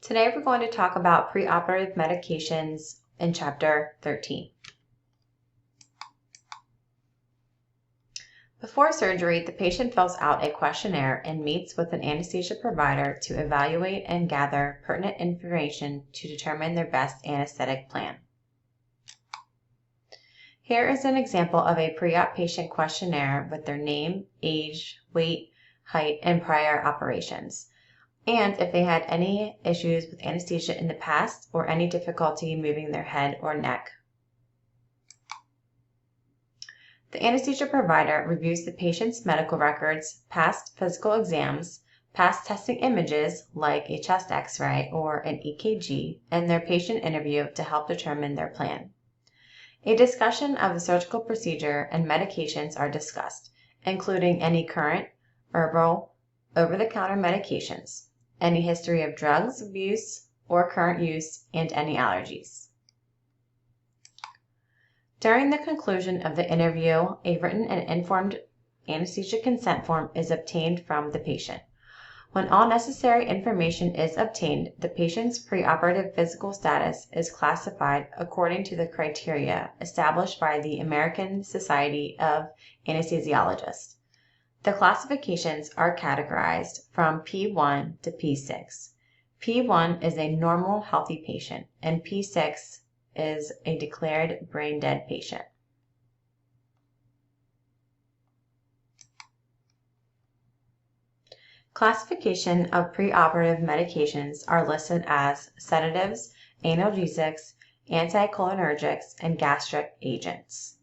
Today we're going to talk about preoperative medications in Chapter 13. Before surgery, the patient fills out a questionnaire and meets with an anesthesia provider to evaluate and gather pertinent information to determine their best anesthetic plan. Here is an example of a pre-op patient questionnaire with their name, age, weight, height, and prior operations, and if they had any issues with anesthesia in the past or any difficulty moving their head or neck. The anesthesia provider reviews the patient's medical records, past physical exams, past testing images like a chest x-ray or an EKG, and their patient interview to help determine their plan. A discussion of the surgical procedure and medications are discussed, including any current, herbal, over-the-counter medications, any history of drugs abuse or current use, and any allergies. During the conclusion of the interview, a written and informed anesthesia consent form is obtained from the patient. When all necessary information is obtained, the patient's preoperative physical status is classified according to the criteria established by the American Society of Anesthesiologists. The classifications are categorized from P1 to P6. P1 is a normal, healthy patient, and P6 is a declared brain-dead patient. Classification of preoperative medications are listed as sedatives, analgesics, anti-cholinergics, and gastric agents.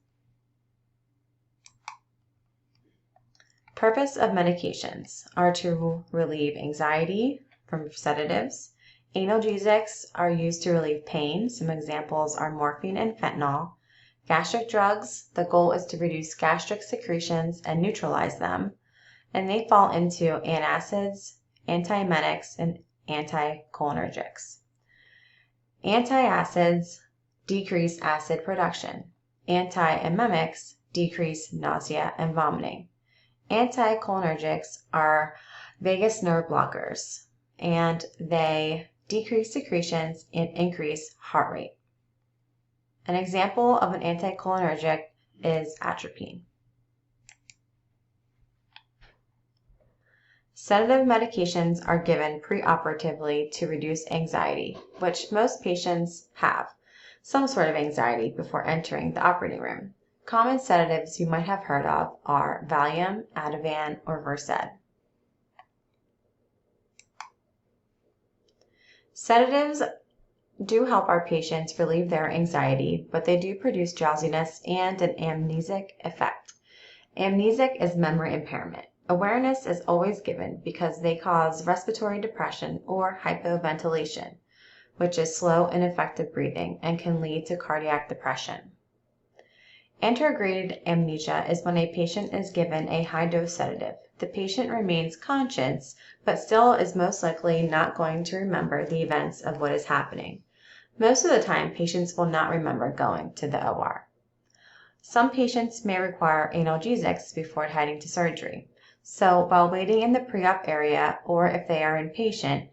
Purpose of medications are to relieve anxiety from sedatives. Analgesics are used to relieve pain. Some examples are morphine and fentanyl. Gastric drugs, the goal is to reduce gastric secretions and neutralize them. And they fall into antacids, antiemetics, and anti-cholinergics. Antacids decrease acid production. Antiemetics decrease nausea and vomiting. Anti-cholinergics are vagus nerve blockers, and they decrease secretions and increase heart rate. An example of an anticholinergic is atropine. Sedative medications are given preoperatively to reduce anxiety, which most patients have some sort of anxiety before entering the operating room. Common sedatives you might have heard of are Valium, Ativan, or Versed. Sedatives do help our patients relieve their anxiety, but they do produce drowsiness and an amnesic effect. Amnesic is memory impairment. Awareness is always given because they cause respiratory depression or hypoventilation, which is slow, ineffective breathing and can lead to cardiac depression. Anterograded amnesia is when a patient is given a high-dose sedative. The patient remains conscious, but still is most likely not going to remember the events of what is happening. Most of the time, patients will not remember going to the OR. Some patients may require analgesics before heading to surgery. So while waiting in the pre-op area, or if they are an inpatient,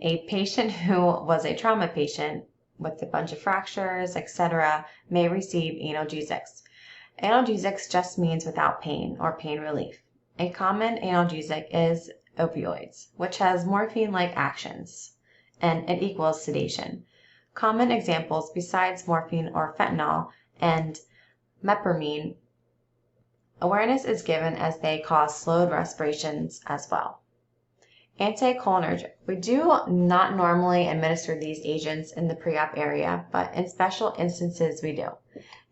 a patient who was a trauma patient with a bunch of fractures, etc., may receive analgesics. Analgesics just means without pain or pain relief. A common analgesic is opioids, which has morphine-like actions, and it equals sedation. Common examples besides morphine or fentanyl and metformin, awareness is given as they cause slowed respirations as well. Anti-cholinergic. We do not normally administer these agents in the pre-op area, but in special instances we do.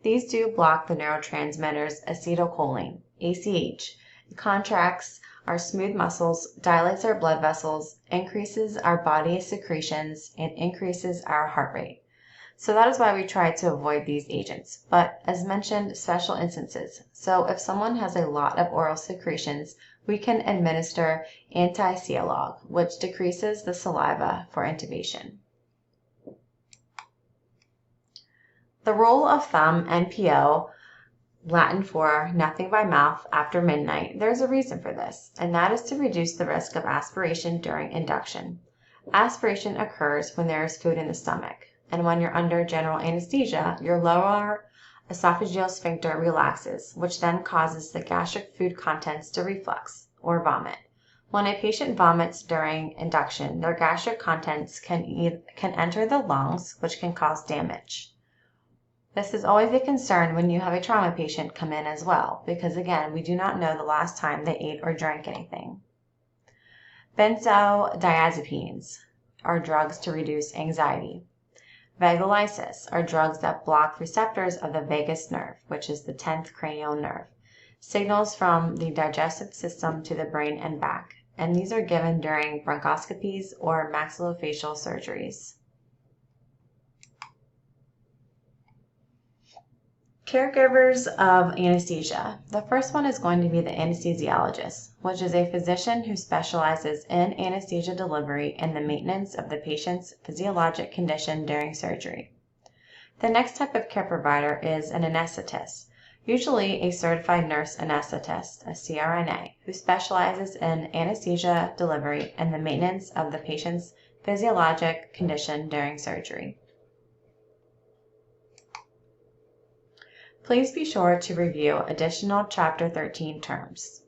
These do block the neurotransmitters acetylcholine, ACH. It contracts our smooth muscles, dilates our blood vessels, increases our body secretions, and increases our heart rate. So that is why we try to avoid these agents. But as mentioned, special instances. So if someone has a lot of oral secretions, we can administer anti-Cialog, which decreases the saliva for intubation. The rule of thumb, NPO, Latin for nothing by mouth after midnight, there's a reason for this, and that is to reduce the risk of aspiration during induction. Aspiration occurs when there is food in the stomach, and when you're under general anesthesia, your lower esophageal sphincter relaxes, which then causes the gastric food contents to reflux or vomit. When a patient vomits during induction, their gastric contents can enter the lungs, which can cause damage. This is always a concern when you have a trauma patient come in as well, because again, we do not know the last time they ate or drank anything. Benzodiazepines are drugs to reduce anxiety. Vagolysis are drugs that block receptors of the vagus nerve, which is the 10th cranial nerve, signals from the digestive system to the brain and back, and these are given during bronchoscopies or maxillofacial surgeries. Caregivers of anesthesia. The first one is going to be the anesthesiologist, which is a physician who specializes in anesthesia delivery and the maintenance of the patient's physiologic condition during surgery. The next type of care provider is an anesthetist, usually a certified nurse anesthetist, a CRNA, who specializes in anesthesia delivery and the maintenance of the patient's physiologic condition during surgery. Please be sure to review additional Chapter 13 terms.